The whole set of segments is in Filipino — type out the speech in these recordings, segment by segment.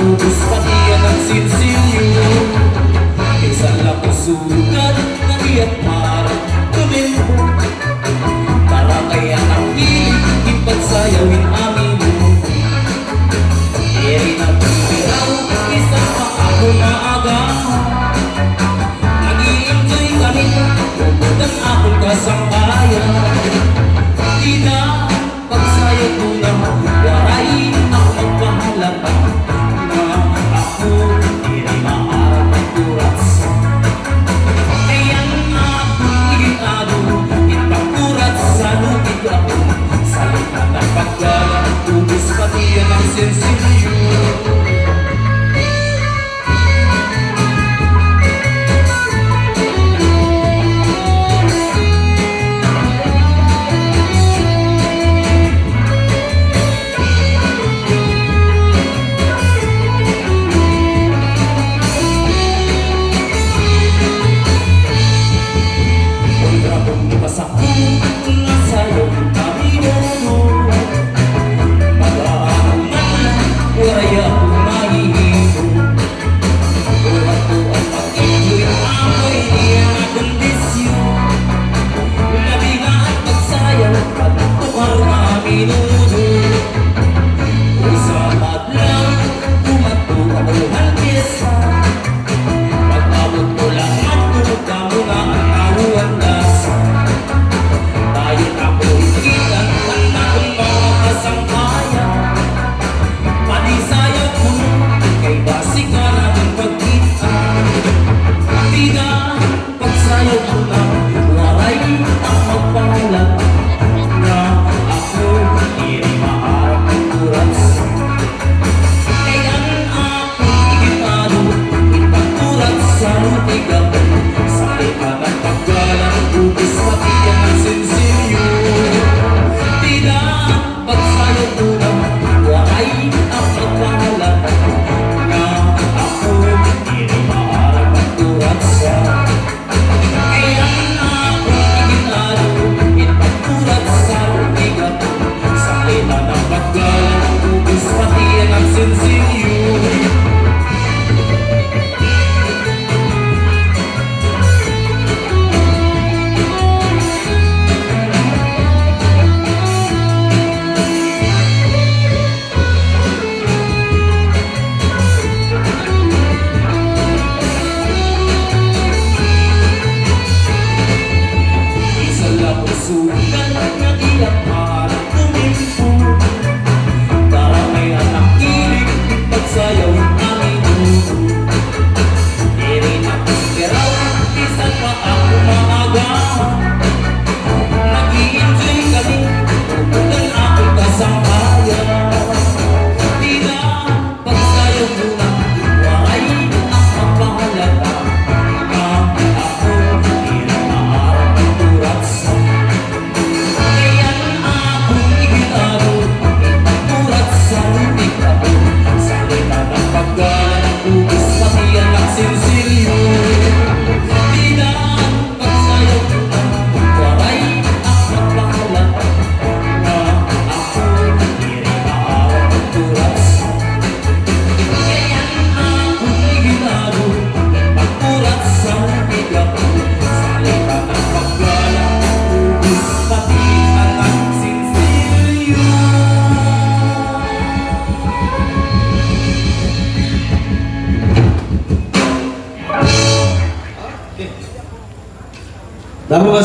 ubus pati yan ang sinsilyo. Minsan lang ang sugat na iyak parang tumimpo. Para kaya ang hilig ipagsayawin amin mo. Eri na bibiraw, isa pa ako maaga. Nag-i-enjoy kami, bukod ang akong kasangkayan. Di na pagsayag mo na waray ang magpahalaga. Na ako, di rin maarap ang kurats. Ayan ako, igitado, ipagkurats sa lupit ako. Sa lipat ng paggalang, ubus pati yan ang sensilyo.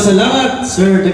Salamat, Sir.